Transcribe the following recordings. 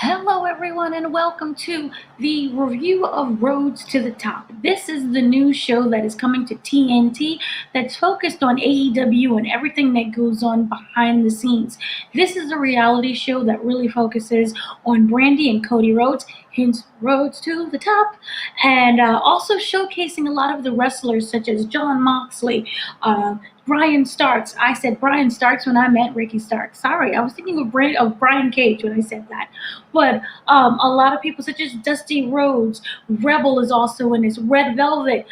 Hello, everyone, and welcome to the review of Rhodes to the Top. This is the new show that is coming to TNT that's focused on AEW and everything that goes on behind the scenes. This is a reality show that really focuses on Brandi and Cody Rhodes, hence Rhodes to the Top, and also showcasing a lot of the wrestlers such as John Moxley, Brian Starks. I said Brian Starks when I meant Ricky Starks. Sorry, I was thinking of Brian Cage when I said that. But a lot of people such as Dusty Rhodes, Rebel is also in this, Red Velvet,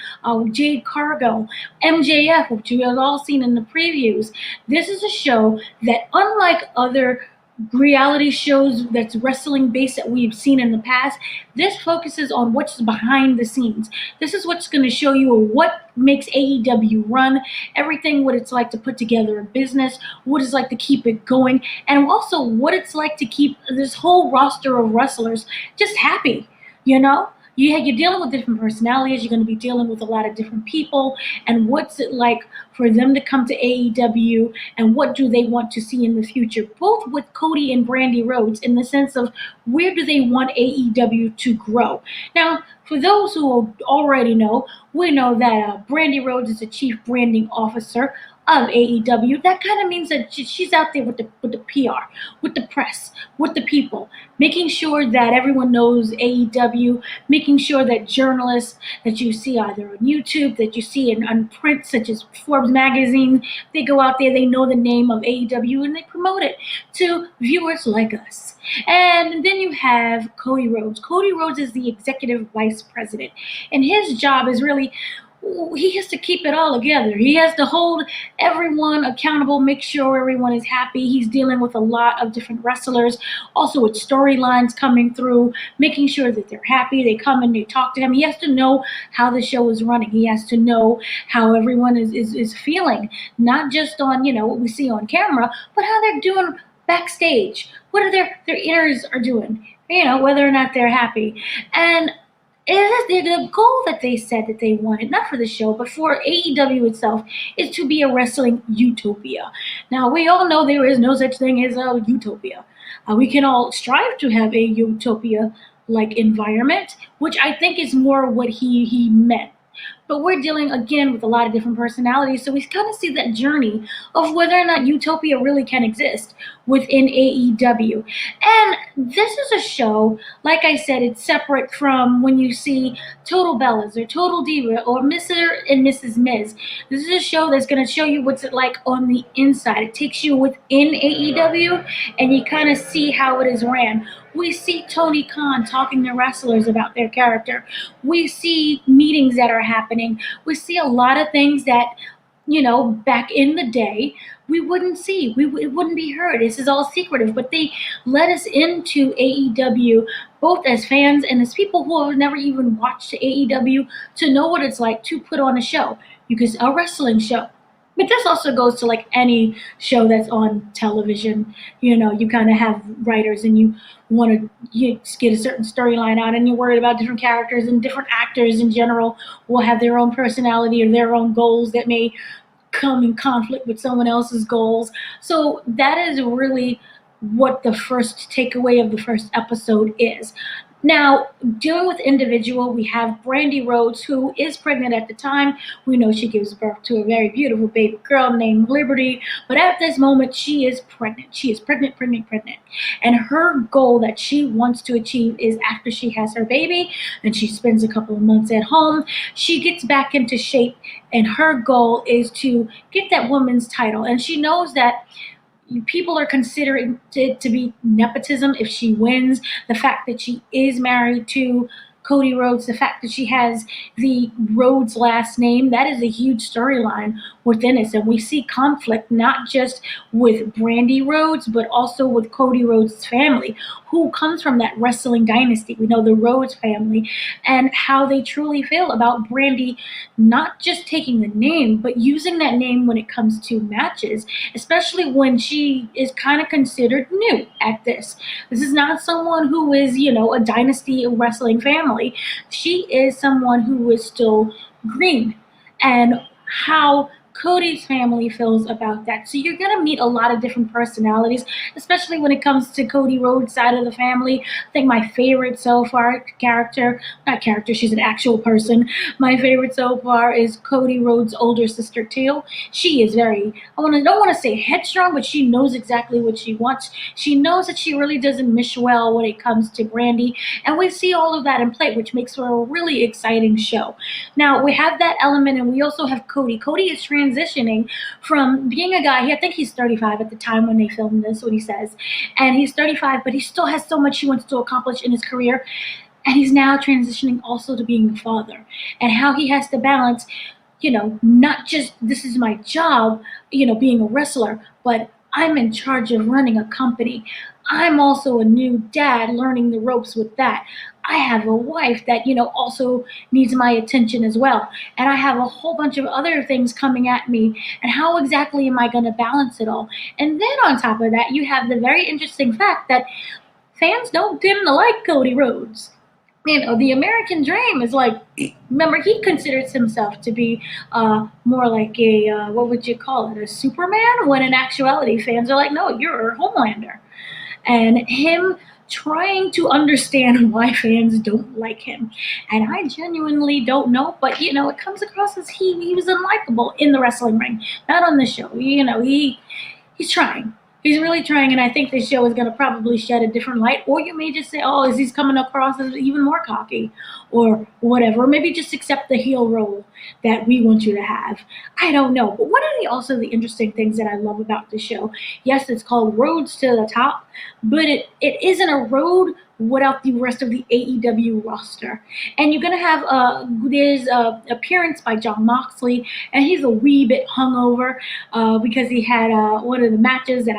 Jade Cargill, MJF, which you have all seen in the previews. This is a show that, unlike other reality shows that's wrestling based that we've seen in the past, this focuses on what's behind the scenes. This is what's going to show you what makes AEW run, everything, what it's like to put together a business, what it's like to keep it going, and also what it's like to keep this whole roster of wrestlers just happy. You're dealing with different personalities. You're going to be dealing with a lot of different people, and what's it like for them to come to AEW, and what do they want to see in the future, both with Cody and Brandi Rhodes, in the sense of where do they want AEW to grow. Now, for those who already know, we know that Brandi Rhodes is the chief branding officer of AEW. That kind of means that she's out there with the PR, with the press, with the people, making sure that everyone knows AEW, making sure that journalists that you see either on YouTube, that you see in print, such as Forbes magazine, they go out there, they know the name of AEW, and they promote it to viewers like us. And then you have Cody Rhodes. Cody Rhodes is the executive vice president, and his job is really, he has to keep it all together. He has to hold everyone accountable, make sure everyone is happy. He's dealing with a lot of different wrestlers, also with storylines coming through, making sure that they're happy. They come and they talk to him. He has to know how the show is running. He has to know how everyone is feeling, not just on, what we see on camera, but how they're doing backstage. What are their inners are doing, whether or not they're happy. And the goal that they said that they wanted, not for the show, but for AEW itself, is to be a wrestling utopia. Now, we all know there is no such thing as a utopia. We can all strive to have a utopia like environment, which I think is more what he meant. But we're dealing again with a lot of different personalities, so we kind of see that journey of whether or not utopia really can exist within AEW. And this is a show, like I said, it's separate from when you see Total Bellas or Total Diva or Mr. and Mrs. Miz. This is a show that's going to show you what's it like on the inside. It takes you within AEW, and you kind of see how it is ran. We see Tony Khan talking to wrestlers about their character. We see meetings that are happening. We see a lot of things that, back in the day, we wouldn't see. It wouldn't be heard. This is all secretive. But they let us into AEW, both as fans and as people who have never even watched AEW, to know what it's like to put on a show. A wrestling show. But this also goes to like any show that's on television. You kind of have writers and you want to get a certain storyline out, and you're worried about different characters, and different actors in general will have their own personality or their own goals that may come in conflict with someone else's goals. So that is really what the first takeaway of the first episode is. Now, dealing with individual, we have Brandi Rhodes, who is pregnant at the time. We know she gives birth to a very beautiful baby girl named Liberty, but at this moment, she is pregnant. She is pregnant. And her goal that she wants to achieve is, after she has her baby and she spends a couple of months at home, she gets back into shape, and her goal is to get that woman's title. And she knows that people are considering it to be nepotism if she wins. The fact that she is married to Cody Rhodes, the fact that she has the Rhodes last name, that is a huge storyline within it. And we see conflict not just with Brandi Rhodes, but also with Cody Rhodes' family, who comes from that wrestling dynasty. We know the Rhodes family, and how they truly feel about Brandi not just taking the name, but using that name when it comes to matches, especially when she is kind of considered new at this. This is not someone who is, a dynasty wrestling family. She is someone who is still green. And how Cody's family feels about that. So you're gonna meet a lot of different personalities, especially when it comes to Cody Rhodes' side of the family. I think my favorite so far character, not character, she's an actual person. My favorite so far is Cody Rhodes' older sister Teal. She is very, don't want to say headstrong, but she knows exactly what she wants. She knows that she really doesn't mesh well when it comes to Brandi, and we see all of that in play, which makes for a really exciting show. Now we have that element, and we also have Cody. Cody is transitioning from being a guy. I think he's 35 at the time when they filmed this. What he says, and he's 35, but he still has so much he wants to accomplish in his career, and he's now transitioning also to being a father, and how he has to balance, not just this is my job, being a wrestler, but I'm in charge of running a company. I'm also a new dad learning the ropes with that. I have a wife that, also needs my attention as well. And I have a whole bunch of other things coming at me. And how exactly am I going to balance it all? And then on top of that, you have the very interesting fact that fans don't tend to like Cody Rhodes. The American dream is like, remember, he considers himself to be more like a, what would you call it, a Superman, when in actuality, fans are like, no, you're a Homelander. And him trying to understand why fans don't like him. And I genuinely don't know, but, it comes across as he was unlikable in the wrestling ring, not on the show. He's trying. He's really trying, and I think this show is going to probably shed a different light. Or you may just say, "Oh, is he's coming across as even more cocky, or whatever?" Or maybe just accept the heel role that we want you to have. I don't know. But one of the interesting things that I love about the show, yes, it's called Roads to the Top, but it isn't a road without the rest of the AEW roster. And you're gonna have there's a appearance by John Moxley, and he's a wee bit hungover because he had one of the matches that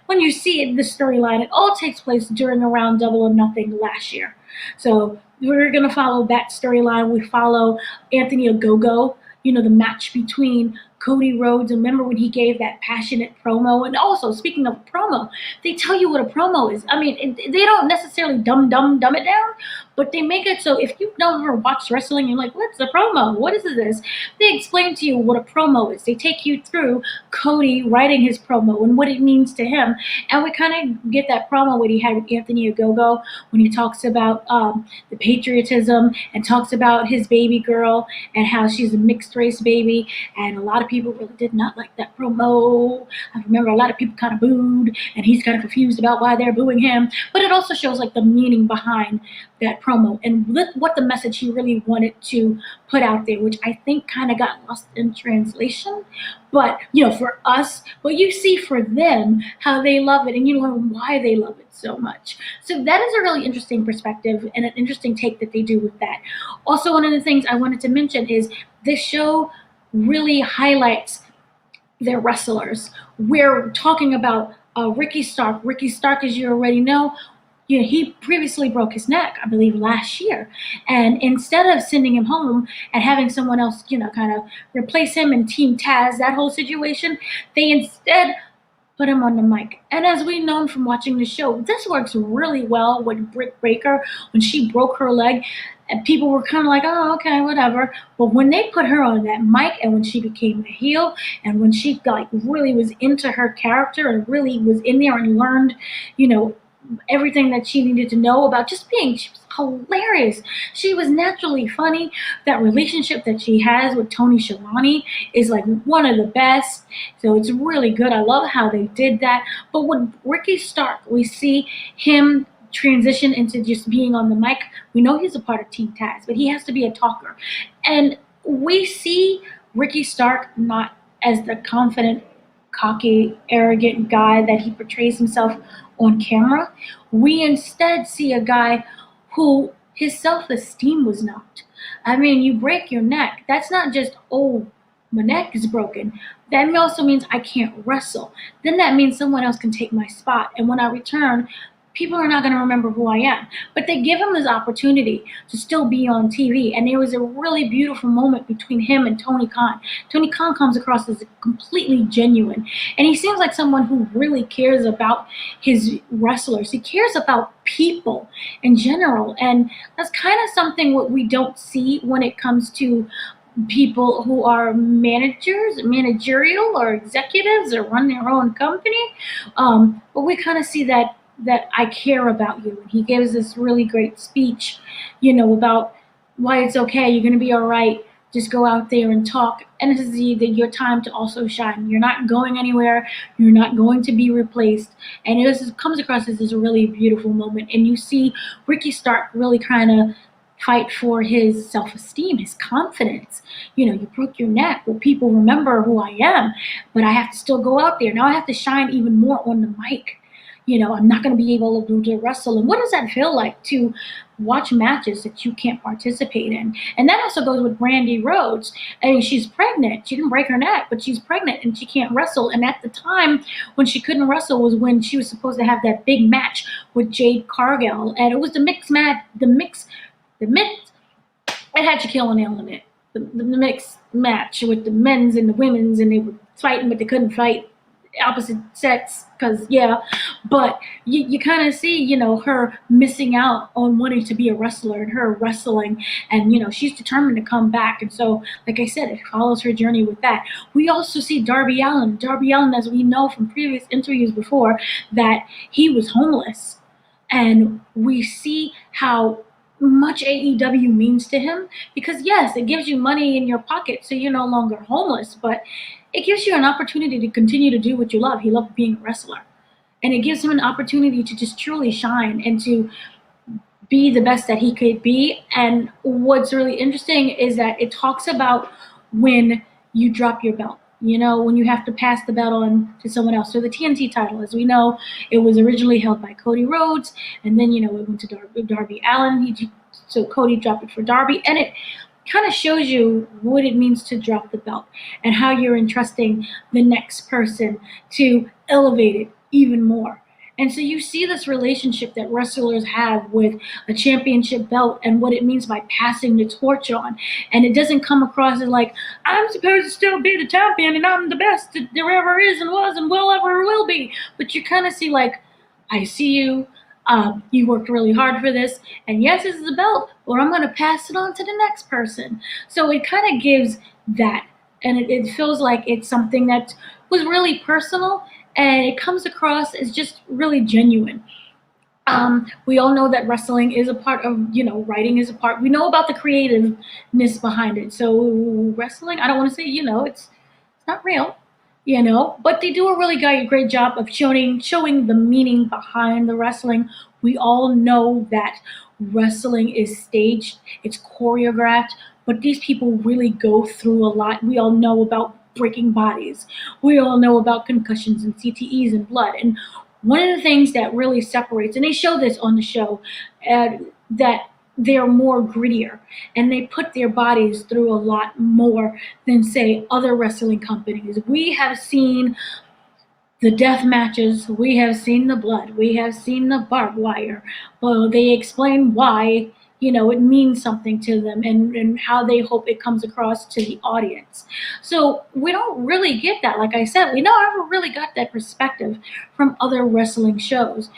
when you see it, the storyline, it all takes place during around Double or Nothing last year. So we're gonna follow that storyline. We follow Anthony Ogogo, the match between Cody Rhodes. And remember when he gave that passionate promo? And also, speaking of promo, they tell you what a promo is. I mean, they don't necessarily dumb it down, but they make it so if you've never watched wrestling, you're like, what's a promo? What is this? They explain to you what a promo is. They take you through Cody writing his promo and what it means to him. And we kind of get that promo what he had with Anthony Ogogo when he talks about the patriotism and talks about his baby girl and how she's a mixed race baby. And a lot of people really did not like that promo. I remember a lot of people kind of booed, and he's kind of confused about why they're booing him. But it also shows like the meaning behind that promo and what the message he really wanted to put out there, which I think kind of got lost in translation. But for us, but you see for them how they love it, and you learn why they love it so much. So that is a really interesting perspective and an interesting take that they do with that. Also, one of the things I wanted to mention is this show really highlights their wrestlers. We're talking about Ricky Stark. Ricky Stark, as you already know, he previously broke his neck, I believe, last year. And instead of sending him home and having someone else, kind of replace him and Team Taz, that whole situation, they instead put him on the mic. And as we've known from watching the show, this works really well with Britt Baker when she broke her leg. And people were kind of like, oh, okay, whatever. But when they put her on that mic and when she became a heel and when she really was into her character and really was in there and learned, everything that she needed to know about just being, she was hilarious. She was naturally funny. That relationship that she has with Tony Schiavone is like one of the best. So it's really good. I love how they did that. But with Ricky Stark, we see him transition into just being on the mic. We know he's a part of Team Taz, but he has to be a talker. And we see Ricky Stark not as the confident, cocky, arrogant guy that he portrays himself on camera. We instead see a guy who his self-esteem was knocked. I mean, you break your neck. That's not just, oh, my neck is broken. That also means I can't wrestle. Then that means someone else can take my spot. And when I return, people are not going to remember who I am. But they give him this opportunity to still be on TV. And there was a really beautiful moment between him and Tony Khan. Tony Khan comes across as completely genuine. And he seems like someone who really cares about his wrestlers. He cares about people in general. And that's kind of something what we don't see when it comes to people who are managerial or executives or run their own company. But we kind of see that I care about you. And he gives this really great speech, about why it's okay. You're going to be all right. Just go out there and talk. And this is your time to also shine. You're not going anywhere. You're not going to be replaced. And comes across as this really beautiful moment. And you see Ricky Stark really kind of fight for his self-esteem, his confidence. You broke your neck. Well, people remember who I am, but I have to still go out there. Now I have to shine even more on the mic. I'm not going to be able to wrestle. And what does that feel like to watch matches that you can't participate in? And that also goes with Brandi Rhodes. I mean, she's pregnant. She didn't break her neck, but she's pregnant and she can't wrestle. And at the time when she couldn't wrestle was when she was supposed to have that big match with Jade Cargill. And it was the mix, it had Shaquille O'Neal in it. The mixed match with the men's and the women's, and they were fighting, but they couldn't fight opposite sex because but you kind of see her missing out on wanting to be a wrestler and her wrestling, and she's determined to come back. And so, like I said, it follows her journey with that. We also see Darby Allin, as we know from previous interviews before, that he was homeless, and we see how much AEW means to him, because yes, it gives you money in your pocket so you're no longer homeless, but it gives you an opportunity to continue to do what you love. He loved being a wrestler, and it gives him an opportunity to just truly shine and to be the best that he could be. And what's really interesting is that it talks about when you drop your belt, when you have to pass the belt on to someone else. So the TNT title, as we know, it was originally held by Cody Rhodes, and then it went to Darby Allin. So Cody dropped it for Darby, and it kind of shows you what it means to drop the belt and how you're entrusting the next person to elevate it even more. And so you see this relationship that wrestlers have with a championship belt and what it means by passing the torch on. And it doesn't come across as like, I'm supposed to still be the champion and I'm the best that there ever is and was and will ever will be. But you kind of see like, I see you. You worked really hard for this, and yes, this is the belt, or I'm going to pass it on to the next person. So it kind of gives that, and it feels like it's something that was really personal, and it comes across as just really genuine. We all know that wrestling is a part of, writing is a part. We know about the creativeness behind it. So wrestling, I don't want to say, it's not real. But they do a really great job of showing the meaning behind the wrestling. We all know that wrestling is staged, it's choreographed, but these people really go through a lot. We all know about breaking bodies. We all know about concussions and CTEs and blood. And one of the things that really separates, and they show this on the show, that they're more grittier and they put their bodies through a lot more than, say, other wrestling companies. We have seen the death matches, we have seen the blood, we have seen the barbed wire. Well, they explain why, it means something to them, and how they hope it comes across to the audience. So we don't really get that. Like I said, we never really got that perspective from other wrestling shows.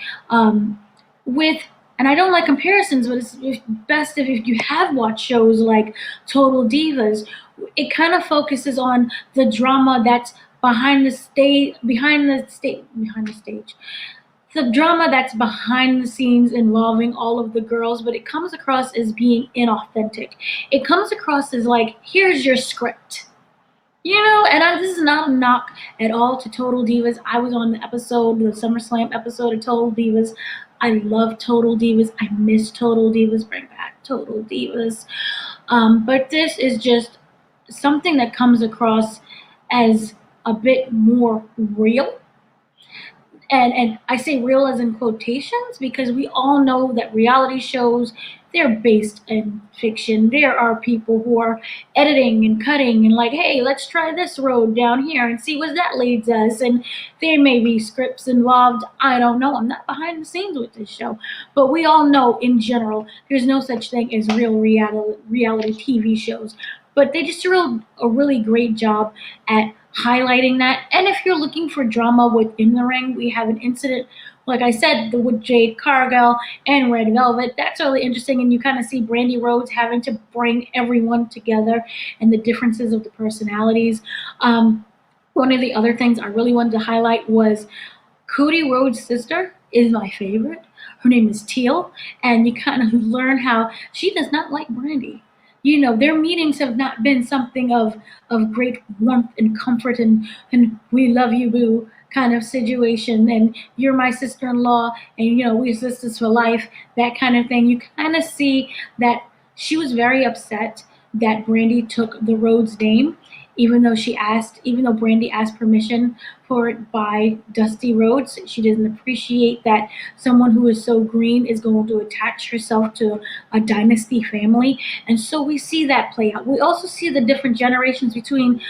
With And I don't like comparisons, but it's best if you have watched shows like Total Divas. It kind of focuses on the drama that's behind the stage, the drama that's behind the scenes involving all of the girls, but it comes across as being inauthentic. It comes across as like, here's your script. This is not a knock at all to Total Divas. I was on the SummerSlam episode of Total Divas. I love Total Divas. I miss Total Divas. Bring back Total Divas. But this is just something that comes across as a bit more real. And I say real as in quotations, because we all know that reality shows, they're based in fiction. There are people who are editing and cutting and like, hey, let's try this road down here and see where that leads us. And there may be scripts involved. I don't know. I'm not behind the scenes with this show. But we all know in general, there's no such thing as real reality TV shows. But they just do a really great job at highlighting that. And if you're looking for drama within the ring, we have an incident, like I said, with Jade Cargill and Red Velvet. That's really interesting, and you kind of see Brandi Rhodes having to bring everyone together and the differences of the personalities. One of the other things I really wanted to highlight was Cody Rhodes' sister is my favorite. Her name is Teal, and you kind of learn how she does not like Brandi. Their meetings have not been something of great warmth and comfort and we love you, boo kind of situation, and you're my sister-in-law, and we're sisters for life, that kind of thing. You kind of see that she was very upset that Brandi took the Rhodes name, even though Brandi asked permission for it by Dusty Rhodes. She doesn't appreciate that someone who is so green is going to attach herself to a dynasty family. And so we see that play out. We also see the different generations between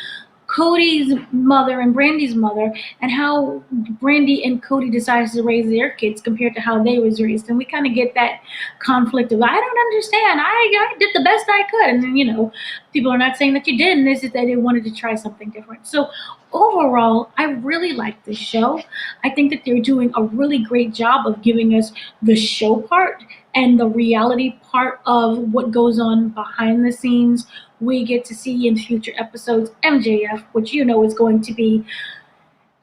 Cody's mother and Brandi's mother, and how Brandi and Cody decides to raise their kids compared to how they was raised. And we kind of get that conflict of, I don't understand. I did the best I could. And then, people are not saying that you didn't. It's just that they wanted to try something different. So overall, I really like this show. I think that they're doing a really great job of giving us the show part and the reality part of what goes on behind the scenes. We get to see in future episodes MJF, which is going to be,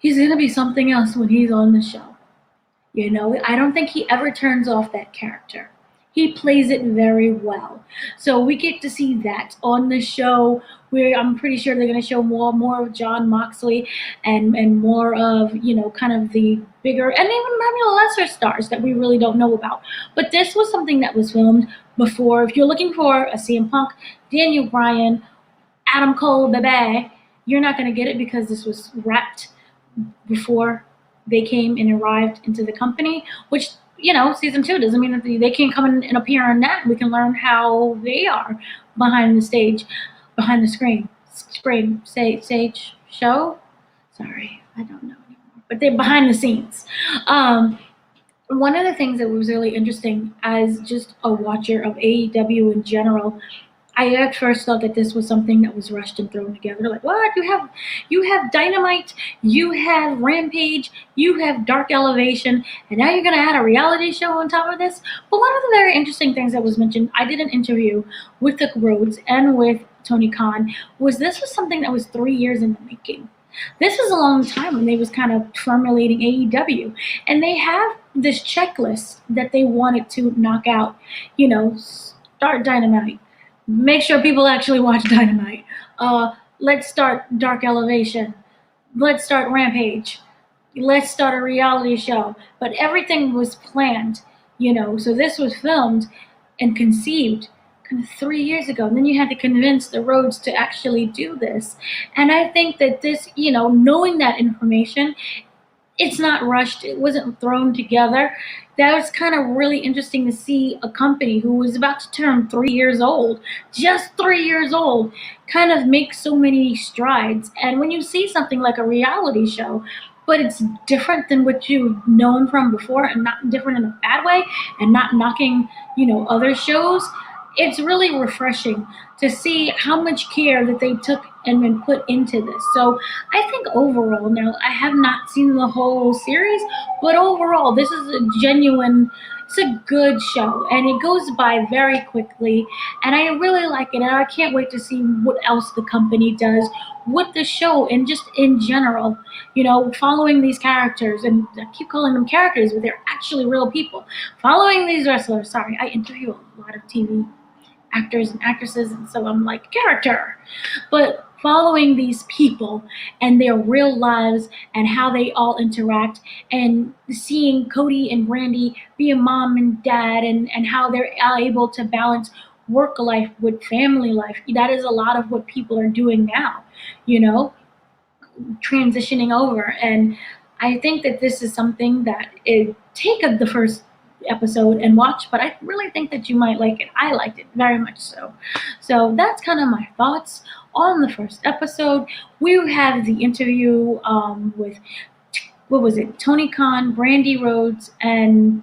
he's going to be something else when he's on the show. I don't think he ever turns off that character. He plays it very well. So we get to see that on the show, where I'm pretty sure they're going to show more of John Moxley, and more of, kind of the bigger and even maybe lesser stars that we really don't know about. But this was something that was filmed before. If you're looking for a CM Punk, Daniel Bryan, Adam Cole, baby, you're not going to get it, because this was wrapped before they came and arrived into the company, which, season 2 doesn't mean that they can't come in and appear on that. We can learn how they are behind the stage, behind the stage show. Sorry, I don't know anymore. But they're behind the scenes. One of the things that was really interesting as just a watcher of AEW in general, I at first thought that this was something that was rushed and thrown together. Like, what? You have Dynamite, you have Rampage, you have Dark Elevation, and now you're gonna add a reality show on top of this? But one of the very interesting things that was mentioned, I did an interview with the Rhodes and with Tony Khan, was this was something that was 3 years in the making. This was a long time when they was kind of formulating AEW, and they have this checklist that they wanted to knock out. Start Dynamite, make sure people actually watch Dynamite. Let's start Dark Elevation. Let's start Rampage. Let's start a reality show. But everything was planned, So this was filmed and conceived kind of 3 years ago. And then you had to convince the Rhodes to actually do this. And I think that this, knowing that information, it's not rushed. It wasn't thrown together. That was kind of really interesting to see a company who was about to turn 3 years old, just 3 years old, kind of make so many strides. And when you see something like a reality show, but it's different than what you've known from before, and not different in a bad way, and not knocking, other shows, it's really refreshing to see how much care that they took and been put into this. So I think overall, now I have not seen the whole series, but overall, this is it's a good show, and it goes by very quickly, and I really like it, and I can't wait to see what else the company does with the show, and just in general, following these characters, and I keep calling them characters, but they're actually real people. Following these wrestlers, sorry, I interview a lot of TV actors and actresses, and so I'm like, character. But following these people and their real lives and how they all interact, and seeing Cody and Brandi be a mom and dad, and how they're able to balance work life with family life. That is a lot of what people are doing now, transitioning over. And I think that this is something that take the first episode and watch, but I really think that you might like it. I liked it very much so. So that's kind of my thoughts on the first episode. We have the interview with, what was it, Tony Khan, Brandi Rhodes, and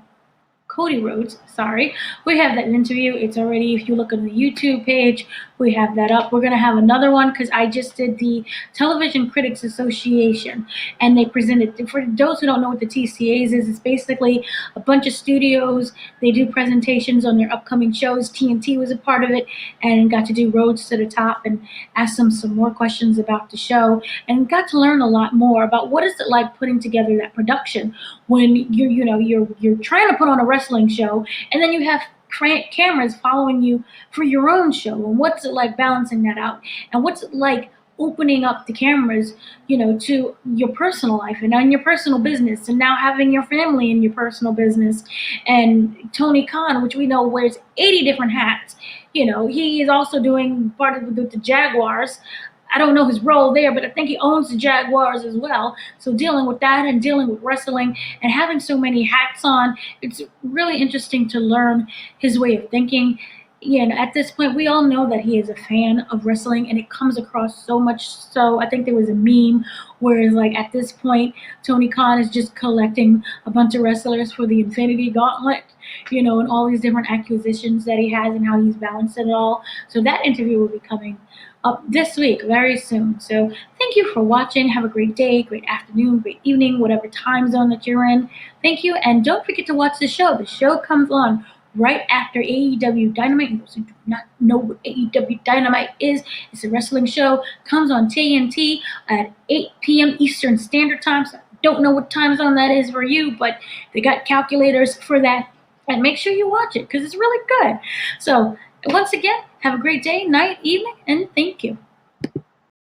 Cody Rhodes, sorry. We have that interview. It's already, if you look on the YouTube page, we have that up. We're going to have another one because I just did the Television Critics Association, and they presented, for those who don't know what the TCAs is, it's basically a bunch of studios. They do presentations on their upcoming shows. TNT was a part of it and got to do Roads to the Top and ask them some more questions about the show and got to learn a lot more about what is it like putting together that production when you're trying to put on a wrestling show and then you have cameras following you for your own show, and what's it like balancing that out, and what's it like opening up the cameras, to your personal life and on your personal business, and now having your family in your personal business. And Tony Khan, which we know wears 80 different hats, he is also doing part of the Jaguars. I don't know his role there, but I think he owns the Jaguars as well. So dealing with that and dealing with wrestling and having so many hats on, it's really interesting to learn his way of thinking. At this point, we all know that he is a fan of wrestling, and it comes across so much so. I think there was a meme where it's like at this point, Tony Khan is just collecting a bunch of wrestlers for the Infinity Gauntlet, and all these different acquisitions that he has and how he's balanced it all. So that interview will be coming up this week very soon. So thank you for watching. Have a great day, great afternoon, great evening, whatever time zone that you're in. Thank you, and don't forget to watch the show. The show comes on right after AEW Dynamite. And those who do not know what AEW Dynamite is, it's a wrestling show. Comes on TNT at 8 p.m. Eastern Standard Time. So I don't know what time zone that is for you, but they got calculators for that. And make sure you watch it because it's really good. So once again, have a great day, night, evening, and thank you.